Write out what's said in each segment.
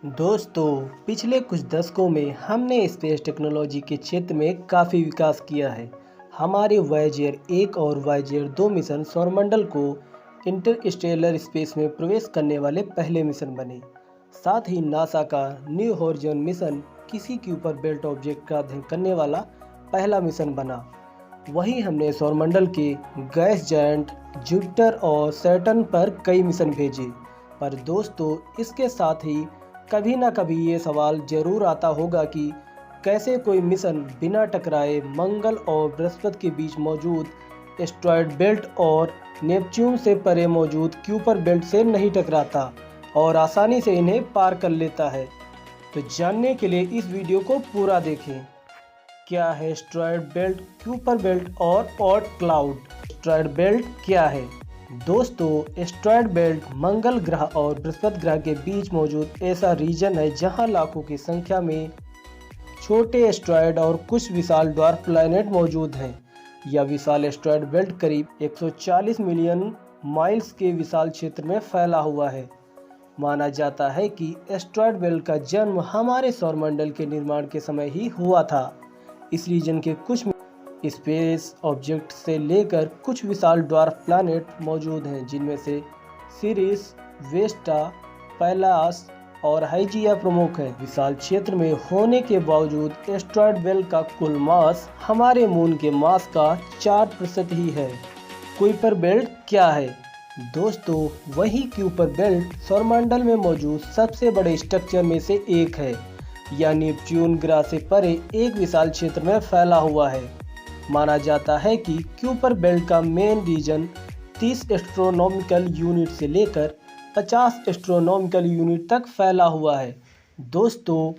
दोस्तों, पिछले कुछ दशकों में हमने स्पेस टेक्नोलॉजी के क्षेत्र में काफ़ी विकास किया है। हमारे वॉयेजर 1 और वॉयेजर 2 मिशन सौरमंडल को इंटरस्टेलर स्पेस में प्रवेश करने वाले पहले मिशन बने। साथ ही नासा का न्यू होराइजन मिशन किसी क्यूपर बेल्ट ऑब्जेक्ट का अध्ययन करने वाला पहला मिशन बना। वहीं हमने सौरमंडल के गैस जायंट जुपिटर और सैटर्न पर कई मिशन भेजे। पर दोस्तों, इसके साथ ही कभी ना कभी ये सवाल जरूर आता होगा कि कैसे कोई मिशन बिना टकराए मंगल और बृहस्पति के बीच मौजूद एस्टेरॉयड बेल्ट और नेपच्यून से परे मौजूद क्यूपर बेल्ट से नहीं टकराता और आसानी से इन्हें पार कर लेता है। तो जानने के लिए इस वीडियो को पूरा देखें। क्या है एस्टेरॉयड बेल्ट, क्यूपर बेल्ट और ऑर्ट क्लाउड? एस्टेरॉयड बेल्ट क्या है? दोस्तों, एस्टेरॉयड बेल्ट मंगल ग्रह और बृहस्पति ग्रह के बीच मौजूद ऐसा रीजन है जहां लाखों की संख्या में छोटे एस्टेरॉयड और कुछ विशाल ड्वार्फ प्लैनेट मौजूद हैं। यह विशाल एस्टेरॉयड बेल्ट करीब 140 मिलियन माइल्स के विशाल क्षेत्र में फैला हुआ है। माना जाता है कि एस्टेरॉयड बेल्ट का जन्म हमारे सौरमंडल के निर्माण के समय ही हुआ था। इस रीजन के कुछ स्पेस ऑब्जेक्ट से लेकर कुछ विशाल ड्वार्फ प्लैनेट मौजूद हैं, जिनमें से सिरिस, वेस्टा, पैलास और हाइजिया प्रमुख हैं। विशाल क्षेत्र में होने के बावजूद एस्टेरॉयड बेल्ट का कुल मास हमारे मून के मास का 4% ही है। क्यूपर बेल्ट क्या है? दोस्तों, वही क्यूपर बेल्ट सौरमंडल में मौजूद सबसे बड़े स्ट्रक्चर में से एक है। यह नेपच्यून ग्रह से परे एक विशाल क्षेत्र में फैला हुआ है। माना जाता है कि क्यूपर बेल्ट का मेन रीजन 30 एस्ट्रोनॉमिकल यूनिट से लेकर 50 एस्ट्रोनॉमिकल यूनिट तक फैला हुआ है। दोस्तों,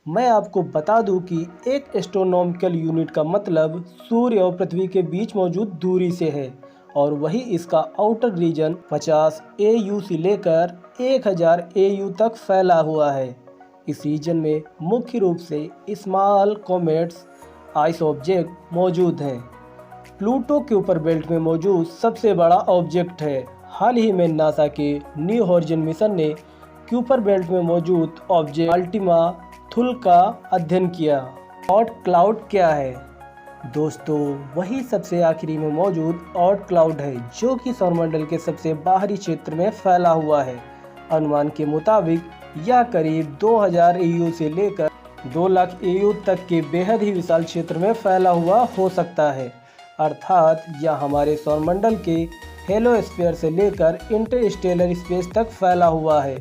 मैं आपको बता दूं कि एक एस्ट्रोनॉमिकल यूनिट का मतलब सूर्य और पृथ्वी के बीच मौजूद दूरी से है, और वही इसका आउटर रीजन 50 AU से लेकर 1000 AU तक फैला हुआ है। इस रीजन में मुख्य रूप से स्मॉल कॉमेट्स, आइस ऑब्जेक्ट मौजूद हैं। प्लूटो क्यूपर बेल्ट में मौजूद सबसे बड़ा ऑब्जेक्ट है। हाल ही में नासा के न्यू होराइजन मिशन ने क्यूपर बेल्ट में मौजूद ऑब्जेक्ट अल्टीमा थुल का अध्ययन किया। ऑर्ट क्लाउड क्या है? दोस्तों, वही सबसे आखिरी में मौजूद ऑर्ट क्लाउड है, जो कि सौरमंडल के सबसे बाहरी क्षेत्र में फैला हुआ है। अनुमान के मुताबिक यह करीब 2000 AU से लेकर 2 लाख AU तक के बेहद ही विशाल क्षेत्र में फैला हुआ हो सकता है। अर्थात यह हमारे सौरमंडल के हेलोस्फीयर से लेकर इंटरस्टेलर स्पेस तक फैला हुआ है।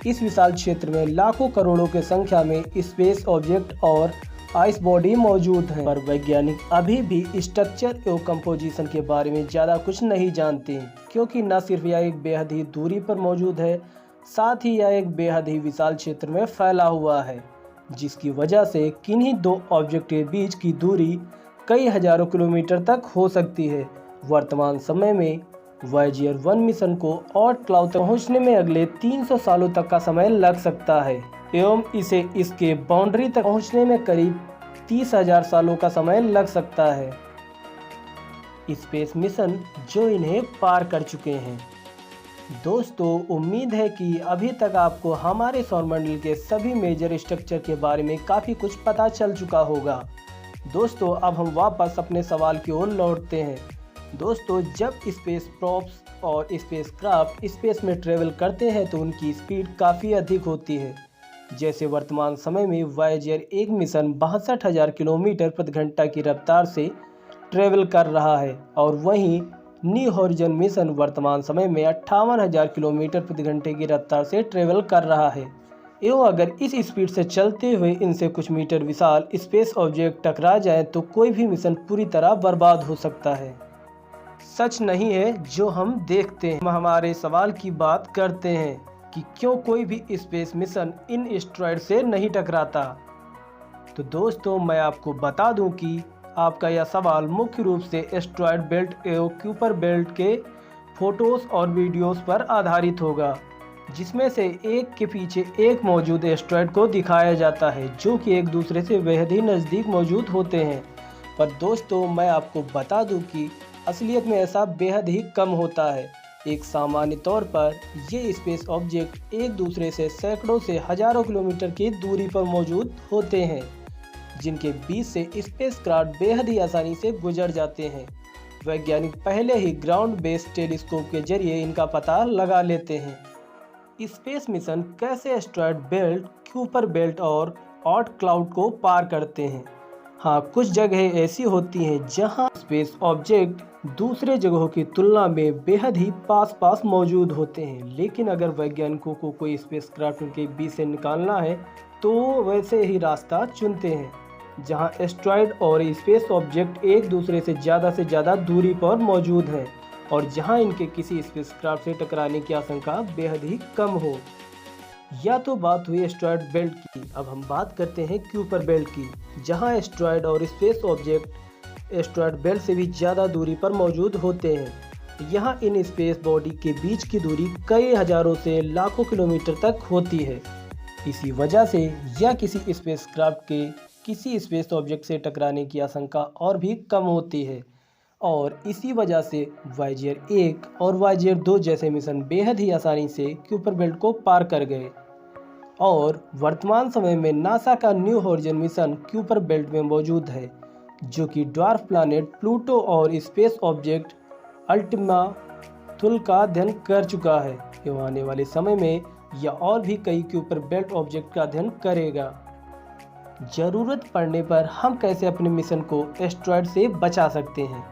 इस विशाल क्षेत्र में लाखों करोड़ों की संख्या में स्पेस ऑब्जेक्ट और आइस बॉडी मौजूद हैं, पर वैज्ञानिक अभी भी स्ट्रक्चर एवं कंपोजिशन के बारे में ज़्यादा कुछ नहीं जानते, क्योंकि न सिर्फ यह एक बेहद ही दूरी पर मौजूद है, साथ ही यह एक बेहद ही विशाल क्षेत्र में फैला हुआ है, जिसकी वजह से किन्हीं दो ऑब्जेक्ट के बीच की दूरी कई हजारों किलोमीटर तक हो सकती है। वर्तमान समय में वॉयेजर 1 मिशन को ऑर्ट क्लाउड तक पहुंचने में अगले 300 सालों तक का समय लग सकता है, एवं इसे इसके बाउंड्री तक पहुंचने में करीब 30,000 सालों का समय लग सकता है। स्पेस मिशन जो इन्हें पार कर चुके हैं। दोस्तों, उम्मीद है कि अभी तक आपको हमारे सौरमंडल के सभी मेजर स्ट्रक्चर के बारे में काफ़ी कुछ पता चल चुका होगा। दोस्तों, अब हम वापस अपने सवाल की ओर लौटते हैं। दोस्तों, जब स्पेस प्रॉप्स और स्पेस क्राफ्ट स्पेस में ट्रेवल करते हैं तो उनकी स्पीड काफ़ी अधिक होती है। जैसे वर्तमान समय में वॉयेजर 1 मिशन 62,000 किलोमीटर प्रति घंटा की रफ्तार से ट्रेवल कर रहा है, और वहीं न्यू होराइजन मिशन वर्तमान समय में 58,000 किलोमीटर प्रति घंटे की रफ्तार से ट्रेवल कर रहा है। एवं अगर इस स्पीड से चलते हुए इनसे कुछ मीटर विशाल स्पेस ऑब्जेक्ट टकरा जाए तो कोई भी मिशन पूरी तरह बर्बाद हो सकता है। सच नहीं है जो हम देखते हैं। हम हमारे सवाल की बात करते हैं कि क्यों कोई भी स्पेस मिशन इन एस्टेरॉयड से नहीं टकराता। तो दोस्तों, मैं आपको बता दूं कि आपका यह सवाल मुख्य रूप से एस्टेरॉयड बेल्ट एवं क्यूपर बेल्ट के फोटोज और वीडियोस पर आधारित होगा, जिसमें से एक के पीछे एक मौजूद एस्टेरॉयड को दिखाया जाता है, जो कि एक दूसरे से बेहद ही नज़दीक मौजूद होते हैं। पर दोस्तों, मैं आपको बता दूं कि असलियत में ऐसा बेहद ही कम होता है। एक सामान्य तौर पर ये स्पेस ऑब्जेक्ट एक दूसरे से सैकड़ों से हजारों किलोमीटर की दूरी पर मौजूद होते हैं, जिनके बीच से स्पेसक्राफ्ट बेहद ही आसानी से गुजर जाते हैं। वैज्ञानिक पहले ही ग्राउंड बेस्ड टेलीस्कोप के जरिए इनका पता लगा लेते हैं। स्पेस मिशन कैसे एस्टेरॉयड बेल्ट, क्यूपर बेल्ट और ऑट क्लाउड को पार करते हैं। हाँ, कुछ जगहें ऐसी होती हैं जहां स्पेस ऑब्जेक्ट दूसरे जगहों की तुलना में बेहद ही पास मौजूद होते हैं, लेकिन अगर वैज्ञानिकों को कोई स्पेसक्राफ्ट उनके बीच से निकालना है तो वैसे ही रास्ता चुनते हैं जहां एस्टेरॉयड और स्पेस ऑब्जेक्ट एक दूसरे से ज़्यादा दूरी पर मौजूद हैं और जहां इनके किसी स्पेसक्राफ्ट से टकराने की आशंका बेहद ही कम हो। या तो बात हुई एस्टेरॉयड बेल्ट की, अब हम बात करते हैं क्यूपर बेल्ट की, जहां एस्टेरॉयड और स्पेस ऑब्जेक्ट एस्टेरॉयड बेल्ट से भी ज़्यादा दूरी पर मौजूद होते हैं। यहां इन स्पेस बॉडी के बीच की दूरी कई हजारों से लाखों किलोमीटर तक होती है। इसी वजह से या किसी स्पेसक्राफ्ट के किसी स्पेस ऑब्जेक्ट से टकराने की आशंका और भी कम होती है और इसी वजह से वायेजर 1 और वायेजर 2 जैसे मिशन बेहद ही आसानी से क्यूपर बेल्ट को पार कर गए और वर्तमान समय में नासा का new horizon mission Kuiper belt में मौजूद है, जो कि ड्वार्फ प्लैनेट प्लूटो और स्पेस ऑब्जेक्ट अल्टीमा थुल का अध्ययन कर चुका है। एवं आने वाले समय में यह और भी कई क्यूपर बेल्ट ऑब्जेक्ट का अध्ययन करेगा। ज़रूरत पड़ने पर हम कैसे अपने मिशन को एस्टेरॉयड से बचा सकते हैं।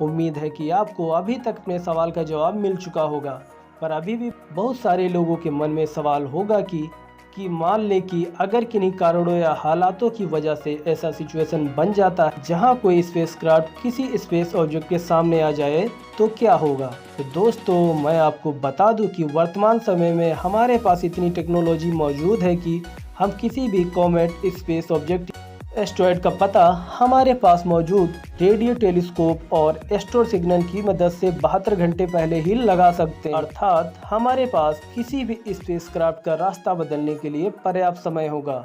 उम्मीद है कि आपको अभी तक अपने सवाल का जवाब मिल चुका होगा, पर अभी भी बहुत सारे लोगों के मन में सवाल होगा कि मान लें कि अगर किन्हीं कारणों या हालातों की वजह से ऐसा सिचुएशन बन जाता है जहां कोई स्पेसक्राफ्ट किसी स्पेस ऑब्जेक्ट के सामने आ जाए तो क्या होगा। तो दोस्तों, मैं आपको बता दूं कि वर्तमान समय में हमारे पास इतनी टेक्नोलॉजी मौजूद है कि हम किसी भी कॉमेट, स्पेस ऑब्जेक्ट, एस्टेरॉयड का पता हमारे पास मौजूद रेडियो टेलीस्कोप और एस्ट्रो सिग्नल की मदद से 72 घंटे पहले ही लगा सकते हैं। अर्थात हमारे पास किसी भी स्पेसक्राफ्ट का रास्ता बदलने के लिए पर्याप्त समय होगा,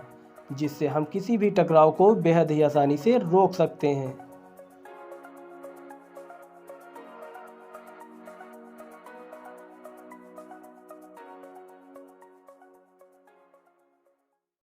जिससे हम किसी भी टकराव को बेहद ही आसानी से रोक सकते हैं।